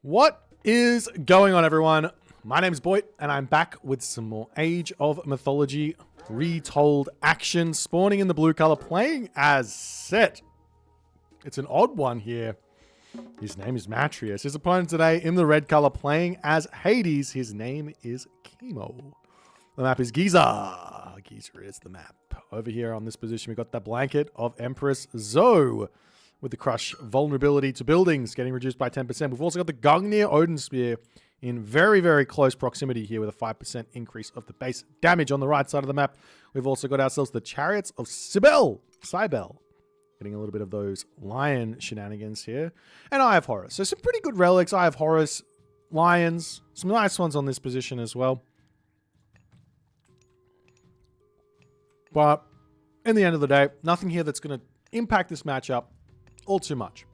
What is going on, everyone? My name is Boit, and I'm back with some more Age of Mythology Retold action, spawning in the blue color, playing as Set. It's an odd one here. His name is Matreiuss. His opponent today in the red color, playing as Hades. His name is Kimo. The map is Giza. Giza is the map. Over here on this position, we've got the blanket of Empress Zoe, with the crush vulnerability to buildings getting reduced by 10%. We've also got the Gungnir Odin Spear in very, very close proximity here with a 5% increase of the base damage on the right side of the map. We've also got ourselves the Chariots of Cybele, getting a little bit of those lion shenanigans here. And Eye of Horus. So some pretty good relics. Eye of Horus, lions, some nice ones on this position as well. But in the end of the day, nothing here that's going to impact this matchup all too much.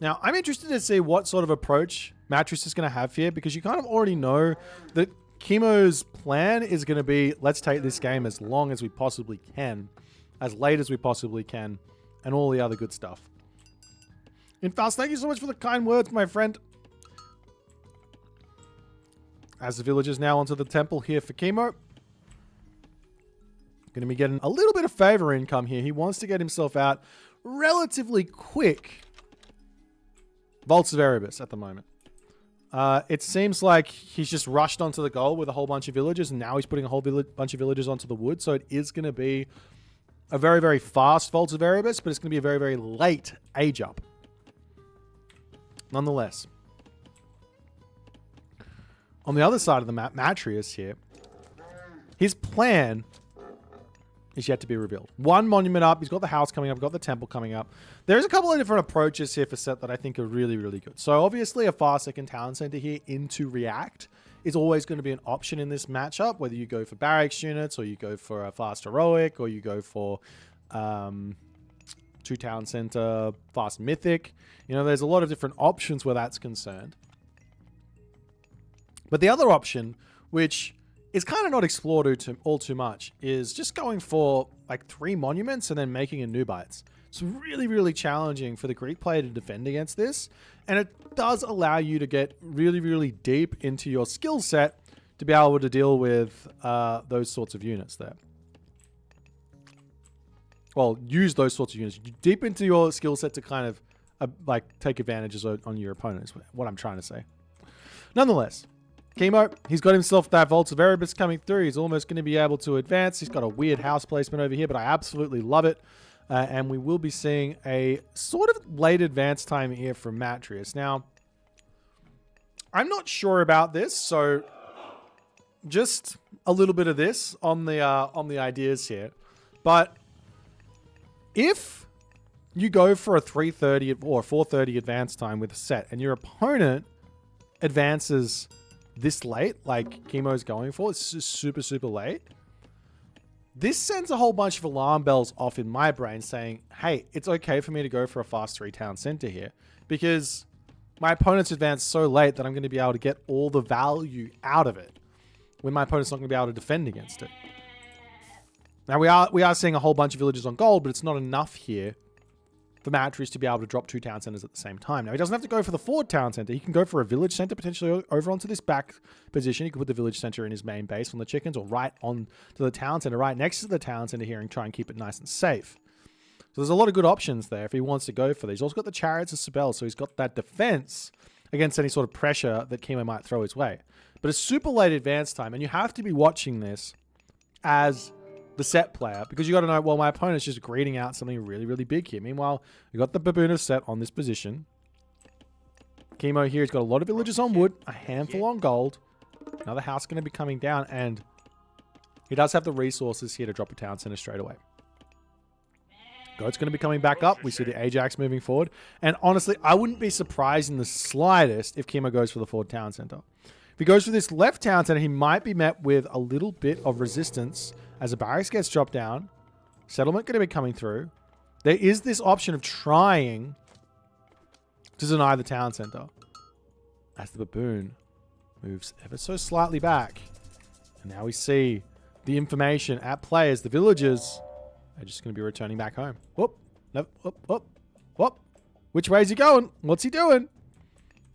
Now, I'm interested to see what sort of approach Matreiuss is going to have here, because you kind of already know that Kimo's plan is going to be, let's take this game as long as we possibly can, as late as we possibly can, and all the other good stuff. Infast, thank you so much for the kind words, my friend. As the villagers now onto the temple here for Kimo. Going to be getting a little bit of favor income here. He wants to get himself out relatively quick. Vaults of Erebus at the moment. It seems like he's just rushed onto the goal with a whole bunch of villagers, and now he's putting a whole bunch of villagers onto the wood. So it is going to be a very, very fast Vaults of Erebus, but it's going to be a very, very late age up. Nonetheless. On the other side of the map, Matreiuss here, his plan is yet to be revealed. One monument up. He's got the house coming up. Got the temple coming up. There's a couple of different approaches here for Set that I think are really, really good. So obviously a fast second town center here into React is always going to be an option in this matchup, whether you go for barracks units or you go for a fast heroic or you go for two town center fast mythic. You know, there's a lot of different options where that's concerned. But the other option, which is kind of not explored all too much, is just going for like 3 monuments and then making a Nubites. It's really, really challenging for the Greek player to defend against this, and it does allow you to get really, really deep into your skill set to be able to deal with those sorts of units there. Well, use those sorts of units deep into your skill set to kind of like take advantages on your opponent is what I'm trying to say. Nonetheless, Kimo, he's got himself that Vaults of Erebus coming through. He's almost going to be able to advance. He's got a weird house placement over here, but I absolutely love it. And we will be seeing a sort of late advance time here from Matreiuss. Now, I'm not sure about this, so just a little bit of this on the ideas here. But if you go for a 3:30 or 4:30 advance time with a Set, and your opponent advances this late, like Kimo's going for, it's just super, super late. This sends a whole bunch of alarm bells off in my brain saying, hey, it's okay for me to go for a fast 3 town center here, because my opponent's advanced so late that I'm going to be able to get all the value out of it when my opponent's not going to be able to defend against it. Now, we are seeing a whole bunch of villagers on gold, but it's not enough here for Matreiuss to be able to drop 2 town centers at the same time. Now, he doesn't have to go for the forward town center. He can go for a village center, potentially over onto this back position. He could put the village center in his main base on the chickens, or right on to the town center, right next to the town center here, and try and keep it nice and safe. So there's a lot of good options there if he wants to go for these. He's also got the Chariots of Cybele, so he's got that defense against any sort of pressure that Kimo might throw his way. But it's super late advance time, and you have to be watching this as the Set player, because you got to know, well, my opponent's just greeting out something really, really big here. Meanwhile, we got the Baboon of Set on this position. Kimo here, he's got a lot of villagers on wood, a handful on gold. Another house going to be coming down, and he does have the resources here to drop a town center straight away. Goat's going to be coming back up. We see the Ajax moving forward. And honestly, I wouldn't be surprised in the slightest if Kimo goes for the forward town center. If he goes for this left town center, he might be met with a little bit of resistance as a barracks gets dropped down. Settlement going to be coming through. There is this option of trying to deny the town center as the Baboon moves ever so slightly back. And now we see the information at play as the villagers are just going to be returning back home. Whoop. No, whoop, whoop, whoop. Which way is he going? What's he doing?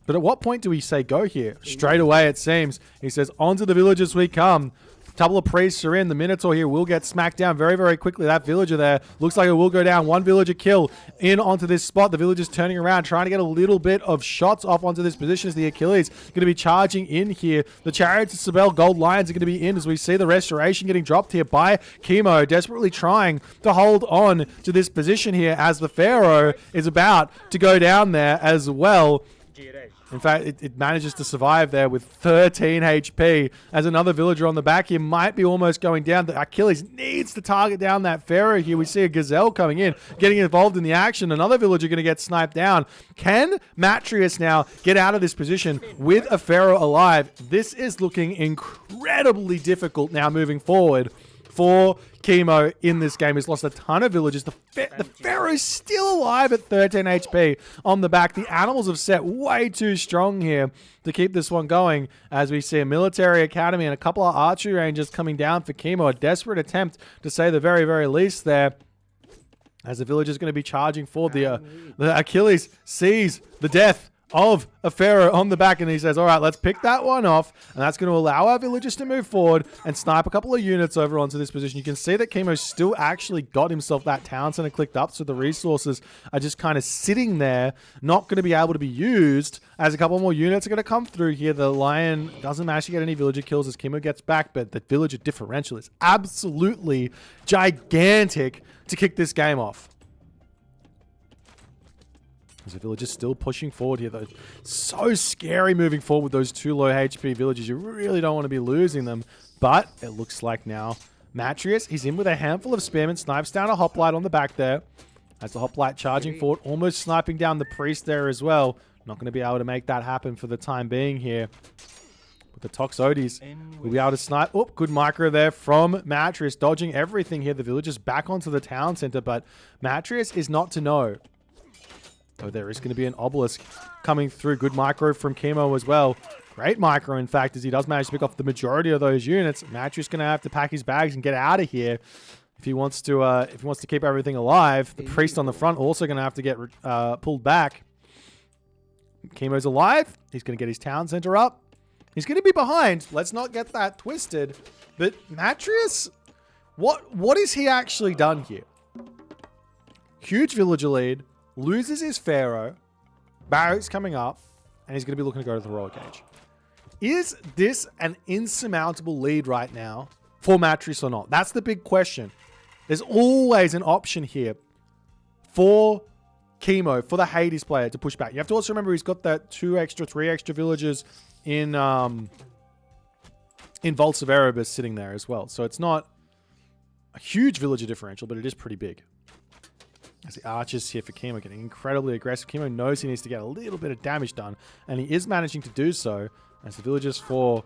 But at what point do we say go here? Straight away, it seems. He says, onto the villages we come. A couple of priests are in. The Minotaur here will get smacked down very, very quickly. That villager there looks like it will go down. One villager kill in onto this spot. The villager's turning around, trying to get a little bit of shots off onto this position as the Achilles going to be charging in here. The Chariots of Sibel Gold Lions are going to be in as we see the restoration getting dropped here by Kimo, desperately trying to hold on to this position here as the Pharaoh is about to go down there as well. In fact, it manages to survive there with 13 HP as another villager on the back here might be almost going down. The Achilles needs to target down that Pharaoh here. We see a Gazelle coming in, getting involved in the action. Another villager going to get sniped down. Can Matreiuss now get out of this position with a Pharaoh alive? This is looking incredibly difficult now moving forward for Kimo in this game. He's lost a ton of villagers. The Pharaoh's still alive at 13 HP on the back. The animals have set way too strong here to keep this one going as we see a military academy and a couple of archery rangers coming down for Kimo. A desperate attempt to say the very, very least there. As the villager's going to be charging forward, the Achilles sees the death of a Pharaoh on the back, and he says, all right, let's pick that one off, and that's going to allow our villagers to move forward and snipe a couple of units over onto this position. You can see that Kimo still actually got himself that town center clicked up, so the resources are just kind of sitting there, not going to be able to be used, as a couple more units are going to come through here. The Lion doesn't manage to get any villager kills as Kimo gets back, but the villager differential is absolutely gigantic to kick this game off. As the villagers still pushing forward here, though. So scary moving forward with those two low HP villagers. You really don't want to be losing them. But it looks like now Matreiuss, he's in with a handful of spearmen, snipes down a hoplite on the back there. As the hoplite charging forward, almost sniping down the priest there as well. Not going to be able to make that happen for the time being here. But the Toxotes will be able to snipe. Oh, good micro there from Matreiuss, dodging everything here. The villagers back onto the town center, but Matreiuss is not to know. Oh, there is going to be an obelisk coming through. Good micro from Kimo as well. Great micro, in fact, as he does manage to pick off the majority of those units. Matreiuss going to have to pack his bags and get out of here if he wants to keep everything alive. The priest on the front also going to have to get pulled back. Kimo's alive. He's going to get his town center up. He's going to be behind. Let's not get that twisted. But Matreiuss, what has he actually done here? Huge villager lead. Loses his Pharaoh. Barrack's coming up. And he's going to be looking to go to the Royal Cage. Is this an insurmountable lead right now for Matreiuss or not? That's the big question. There's always an option here for Kimo, for the Hades player to push back. You have to also remember he's got that 3 extra villagers in Vaults of Erebus sitting there as well. So it's not a huge villager differential, but it is pretty big. As the archers here for Kimo getting incredibly aggressive. Kimo knows he needs to get a little bit of damage done, and he is managing to do so. As the villagers for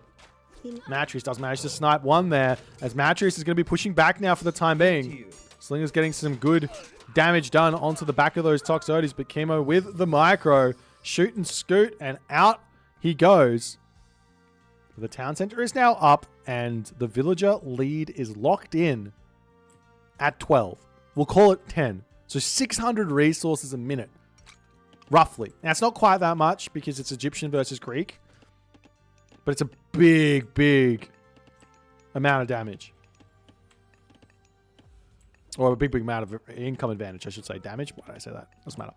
Matreiuss does manage to snipe one there, as Matreiuss is going to be pushing back now for the time being. Slinger's getting some good damage done onto the back of those Toxotes, but Kimo with the micro, shoot and scoot, and out he goes. The town center is now up, and the villager lead is locked in at 12. We'll call it 10. So 600 resources a minute, roughly. Now, it's not quite that much because it's Egyptian versus Greek, but it's a big, big amount of damage. Or a big, big amount of income advantage, I should say. Damage? Why did I say that? Doesn't matter.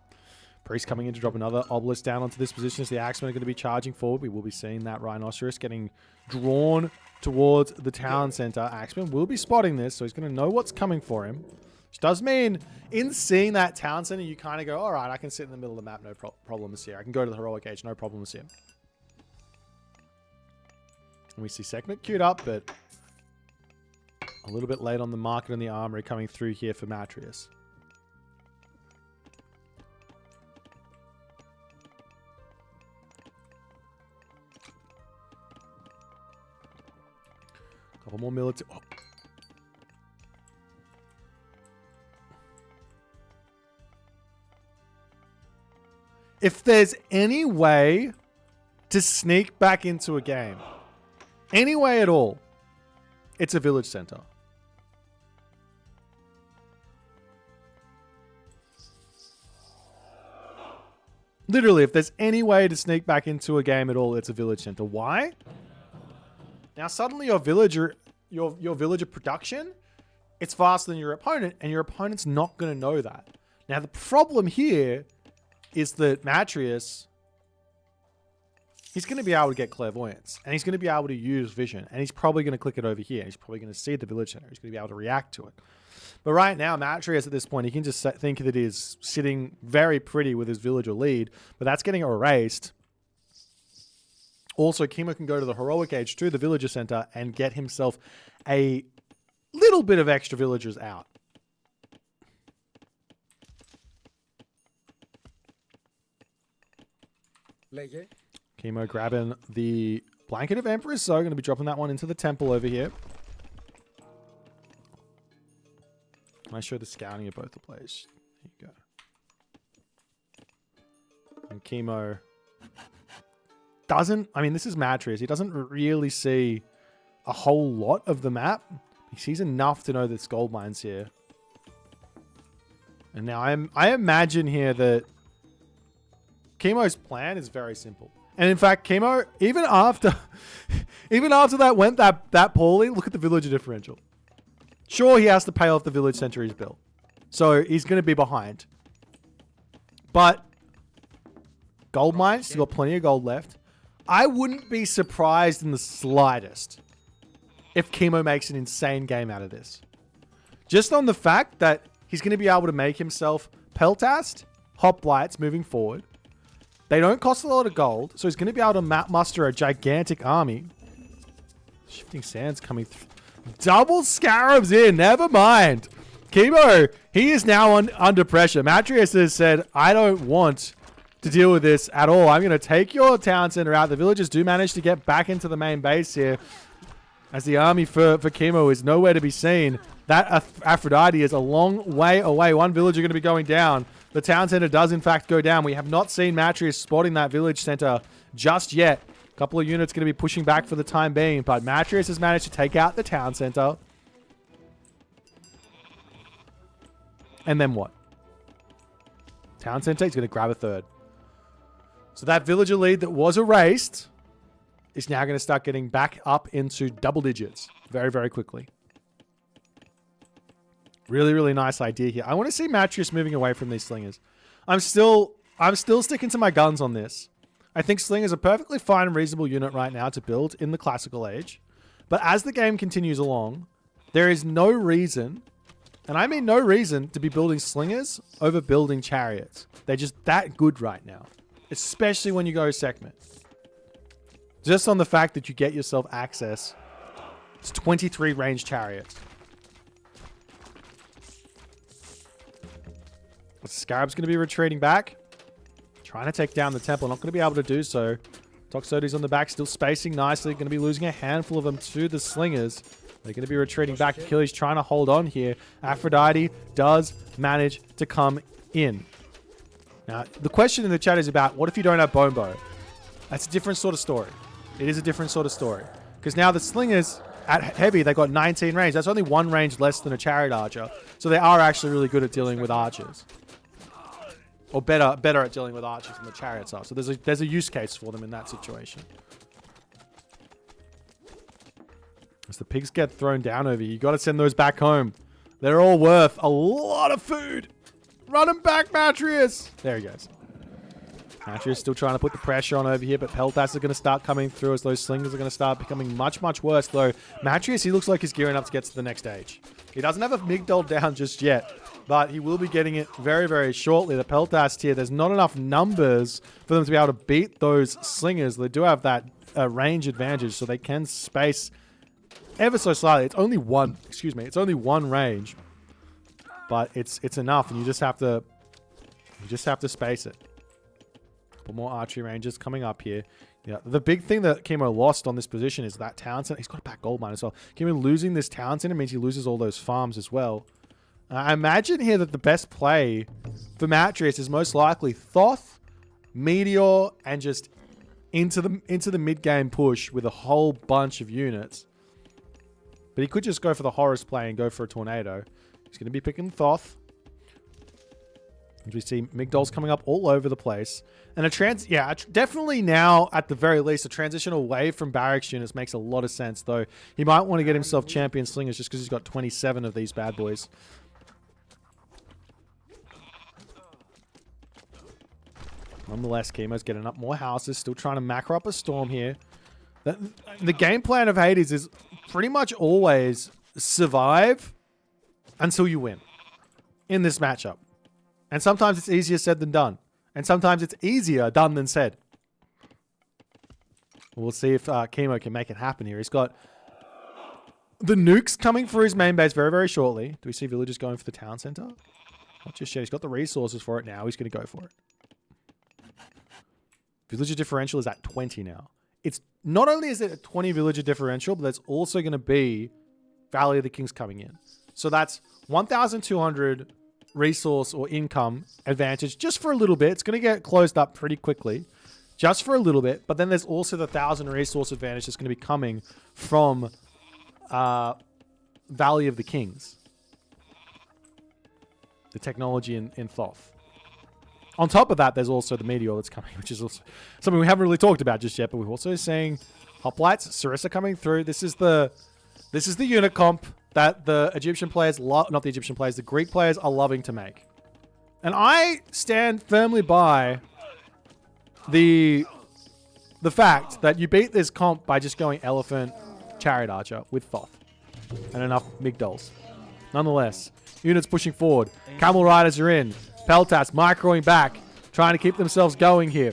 Priest coming in to drop another obelisk down onto this position as the Axemen are going to be charging forward. We will be seeing that Rhinoceros getting drawn towards the town center. Axemen will be spotting this, so he's going to know what's coming for him. Which does mean, in seeing that town center, you kind of go, all right, I can sit in the middle of the map, no problems here. I can go to the Heroic Age, no problems here. And we see Sekhmet queued up, but a little bit late on the market and the armory coming through here for Matreiuss. Couple more military... Oh. If there's any way to sneak back into a game, any way at all, it's a village center. Literally, if there's any way to sneak back into a game at all, it's a village center. Why? Now suddenly your villager production, it's faster than your opponent, and your opponent's not going to know that. Now the problem here is that Matreiuss, he's going to be able to get clairvoyance, and he's going to be able to use vision, and he's probably going to click it over here, and he's probably going to see the village center. He's going to be able to react to it. But right now, Matreiuss at this point, he can just think that he's sitting very pretty with his villager lead, but that's getting erased. Also, Kimo can go to the heroic age to the villager center and get himself a little bit of extra villagers out. Kimo grabbing the blanket of Emperors, so going to be dropping that one into the temple over here. Can I show the scouting of both the players? There you go. And Kimo doesn't... I mean, this is Matreiuss. He doesn't really see a whole lot of the map. He sees enough to know there's gold mines here. And now I imagine here that Kimo's plan is very simple. And in fact, Kimo, even after that went that poorly, look at the villager differential. Sure, he has to pay off the village center he's built. So he's going to be behind. But gold mines, he's got plenty of gold left. I wouldn't be surprised in the slightest if Kimo makes an insane game out of this. Just on the fact that he's going to be able to make himself Peltast, Hoplites moving forward. They don't cost a lot of gold, so he's going to be able to muster a gigantic army. Shifting Sands coming through. Double Scarabs in, never mind. Kimo, he is now under pressure. Matreiuss has said, I don't want to deal with this at all. I'm going to take your town center out. The villagers do manage to get back into the main base here, as the army for Kimo is nowhere to be seen. That Aphrodite is a long way away. One villager going to be going down. The town center does in fact go down. We have not seen Matreiuss spotting that village center just yet. A couple of units going to be pushing back for the time being, but Matreiuss has managed to take out the town center. And then what? Town center is going to grab a third. So that villager lead that was erased is now going to start getting back up into double digits very, very quickly. Really, really nice idea here. I want to see Matreiuss moving away from these slingers. I'm still sticking to my guns on this. I think slingers are a perfectly fine and reasonable unit right now to build in the classical age. But as the game continues along, there is no reason, and I mean no reason, to be building slingers over building chariots. They're just that good right now. Especially when you go segment. Just on the fact that you get yourself access to 23 ranged chariots. Scarab's going to be retreating back. Trying to take down the temple. Not going to be able to do so. Toxotes on the back, still spacing nicely. Going to be losing a handful of them to the slingers. They're going to be retreating back. Achilles trying to hold on here. Aphrodite does manage to come in. Now, the question in the chat is about, what if you don't have Bone Bow? That's a different sort of story. It is a different sort of story. Because now the slingers at heavy, they got 19 range. That's only one range less than a chariot archer. So they are actually really good at dealing with archers. Or better at dealing with archers than the chariots are. So there's a use case for them in that situation. As the pigs get thrown down over here, you got to send those back home. They're all worth a lot of food. Run them back, Matreiuss. There he goes. Matreiuss still trying to put the pressure on over here, but Peltas are going to start coming through as those slingers are going to start becoming much, much worse. Though Matreiuss, he looks like he's gearing up to get to the next stage. He doesn't have a Migdol down just yet, but he will be getting it very, very shortly. The Peltas here, there's not enough numbers for them to be able to beat those slingers. They do have that range advantage, so they can space ever so slightly. It's only one, it's only one range, but it's enough, and you just have to space it. Couple more archery ranges coming up here. Yeah, the big thing that Kimo lost on this position is that town center. He's got a back gold mine as well. Kimo losing this town center means he loses all those farms as well. I imagine here that the best play for Matreiuss is most likely Thoth, Meteor, and just into the mid game push with a whole bunch of units. But he could just go for the Horus play and go for a tornado. He's going to be picking Thoth. As we see Migdol's coming up all over the place. And definitely now, at the very least, a transition away from barracks units makes a lot of sense, though. He might want to get himself champion slingers just because he's got 27 of these bad boys. Nonetheless, Kimo's getting up more houses, still trying to macro up a storm here. The game plan of Hades is pretty much always survive until you win in this matchup. And sometimes it's easier said than done. And sometimes it's easier done than said. We'll see if Kimo can make it happen here. He's got the nukes coming for his main base very, very shortly. Do we see villagers going for the town center? Not just yet. He's got the resources for it now. He's going to go for it. Villager differential is at 20 now. It's not only is it a 20 villager differential, but there's also going to be Valley of the Kings coming in. So that's 1,200 resource or income advantage just for a little bit. It's going to get closed up pretty quickly just for a little bit. But then there's also the 1,000 resource advantage that's going to be coming from Valley of the Kings. The technology in Thoth. On top of that, there's also the meteor that's coming, which is also something we haven't really talked about just yet, but we're also seeing hoplites, Sarissa coming through. This is the unit comp that the Egyptian players love, not the Egyptian players, the Greek players are loving to make. And I stand firmly by the fact that you beat this comp by just going Elephant, Chariot Archer with Thoth and enough Migdols. Nonetheless, units pushing forward. Camel Riders are in. Peltas microing back, trying to keep themselves going here.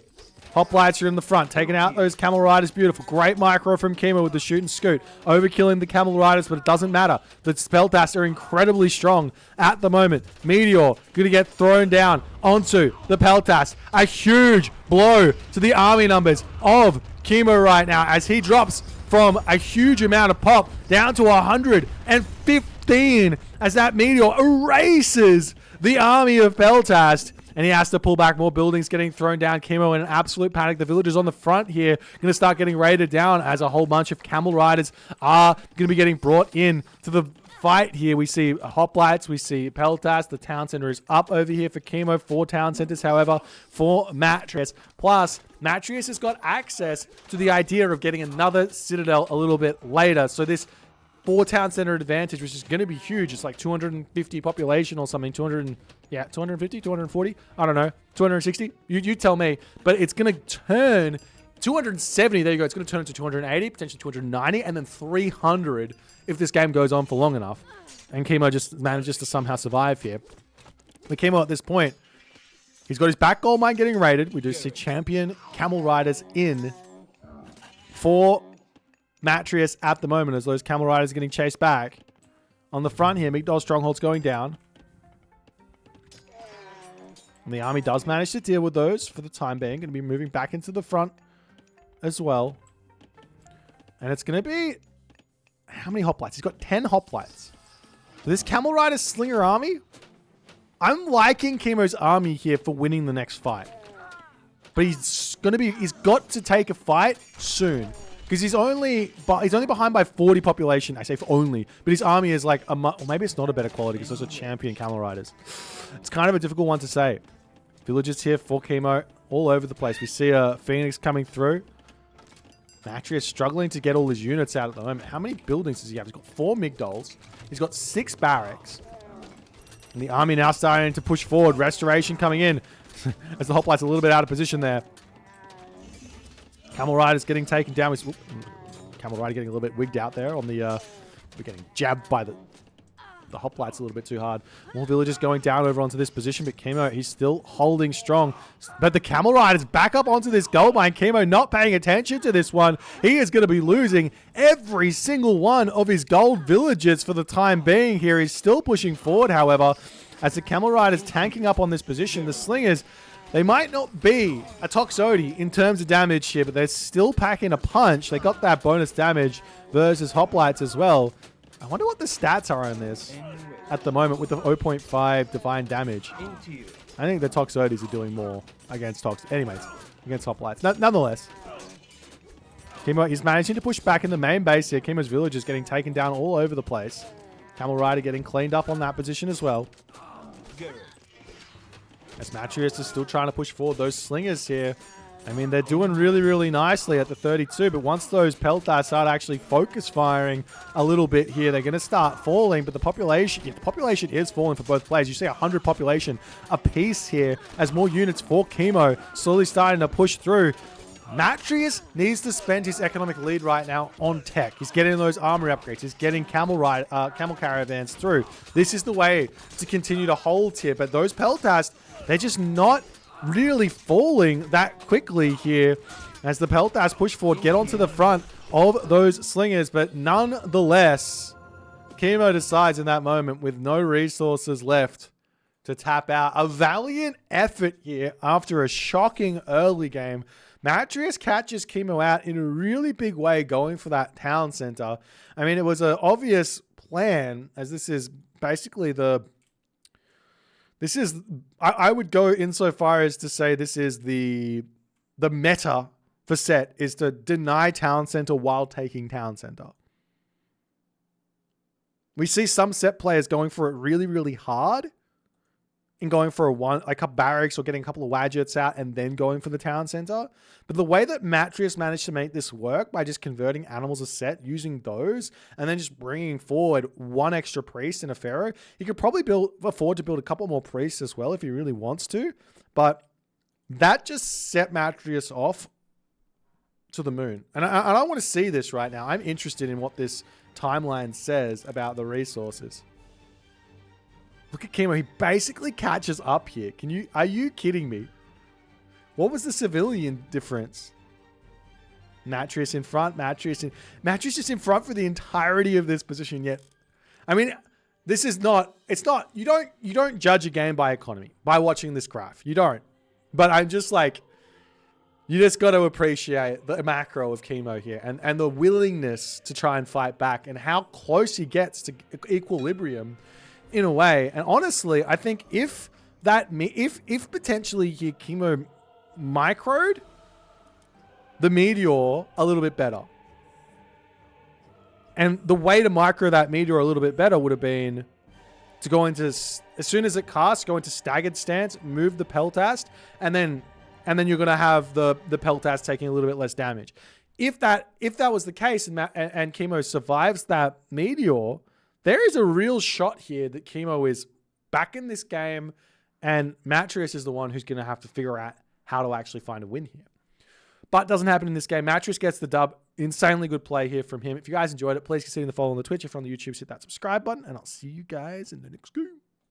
Hoplites are in the front, taking out those Camel Riders. Beautiful. Great micro from Kimo with the shoot and scoot. Overkilling the Camel Riders, but it doesn't matter. The Peltas are incredibly strong at the moment. Meteor going to get thrown down onto the Peltas. A huge blow to the army numbers of Kimo right now as he drops from a huge amount of pop down to 115 as that Meteor erases the army of Peltas, and he has to pull back. More buildings getting thrown down. Kimo in an absolute panic. The villagers on the front here going to start getting raided down as a whole bunch of Camel Riders are going to be getting brought in to the fight here. We see hoplites. We see Peltas. The town center is up over here for Kimo. 4 town centers, however, for Matreiuss. Plus, Matreiuss has got access to the idea of getting another citadel a little bit later. So this 4 town center advantage, which is going to be huge. It's like 250 population or something. 250, 240. I don't know. 260. You tell me. But it's going to turn 270. There you go. It's going to turn into 280, potentially 290, and then 300 if this game goes on for long enough. And Kimo just manages to somehow survive here. But Kimo at this point, he's got his back gold mine getting raided. We do see champion Camel Riders in for Matreiuss at the moment as those Camel Riders are getting chased back. On the front here, Migdol Stronghold's going down. And the army does manage to deal with those for the time being. Going to be moving back into the front as well. And it's going to be... How many hoplites? He's got 10 hoplites. This Camel Rider Slinger army, I'm liking Kimo's army here for winning the next fight. But he's got to take a fight soon. Because he's only behind by 40 population. I say for only. But his army is like, or maybe it's not a better quality because those are champion Camel Riders. It's kind of a difficult one to say. Villagers here for Kimo all over the place. We see a Phoenix coming through. Matreiuss struggling to get all his units out at the moment. How many buildings does he have? He's got 4 Migdols. He's got 6 barracks. And the army now starting to push forward. Restoration coming in. As the hoplites a little bit out of position there. Camel Rider's getting taken down. Camel Rider getting a little bit wigged out there on the... we're getting jabbed by the hoplites a little bit too hard. More villagers going down over onto this position, but Kimo, he's still holding strong. But the Camel Rider's back up onto this gold mine. Kimo not paying attention to this one. He is going to be losing every single one of his gold villagers for the time being here. He's still pushing forward, however, as the Camel Rider's tanking up on this position. The Slingers... They might not be a Toxote in terms of damage here, but they're still packing a punch. They got that bonus damage versus hoplites as well. I wonder what the stats are on this at the moment with the 0.5 divine damage. I think the Toxotes are doing more against against hoplites. Nonetheless, Kimo, he's managing to push back in the main base here. Kimo's village is getting taken down all over the place. Camel Rider getting cleaned up on that position as well. As Matreiuss is still trying to push forward those slingers here. I mean, they're doing really, really nicely at the 32, but once those peltars start actually focus firing a little bit here, they're going to start falling, but the population is falling for both players. You see 100 population apiece here as more units for Kimo slowly starting to push through. Matreiuss needs to spend his economic lead right now on tech. He's getting those armory upgrades. He's getting camel caravans through. This is the way to continue to hold here, but those peltars, they're just not really falling that quickly here as the peltars push forward, get onto the front of those slingers, but nonetheless, Kimo decides in that moment with no resources left to tap out. A valiant effort here after a shocking early game. Matreiuss catches Kimo out in a really big way going for that town center. I mean, it was an obvious plan as this is basically I would go insofar as to say this is the meta for set is to deny town center while taking town center. We see some set players going for it really, really hard and going for a couple barracks or getting a couple of wadgets out and then going for the town center. But the way that Matreiuss managed to make this work by just converting animals a set, using those, and then just bringing forward one extra priest and a pharaoh, he could probably afford to build a couple more priests as well if he really wants to. But that just set Matreiuss off to the moon. And I want to see this right now. I'm interested in what this timeline says about the resources. Look at Kimo. He basically catches up here. Are you kidding me? What was the civilian difference? Matreiuss in front. Matreiuss is in front for the entirety of this position yet. I mean, this is not, you don't judge a game by economy, by watching this graph. You don't. But I'm just like, you just got to appreciate the macro of Kimo here and the willingness to try and fight back and how close he gets to equilibrium in a way. And honestly, I think if potentially here Kimo microed the meteor a little bit better, and the way to micro that meteor a little bit better would have been to go into, as soon as it casts, go into staggered stance, move the peltast, and then you're going to have the peltast taking a little bit less damage. If that was the case and Kimo survives that meteor, there is a real shot here that Kimo is back in this game, and Matreiuss is the one who's going to have to figure out how to actually find a win here. But it doesn't happen in this game. Matreiuss gets the dub. Insanely good play here from him. If you guys enjoyed it, please consider the follow on the Twitch. If you're on the YouTube, hit that subscribe button, and I'll see you guys in the next game.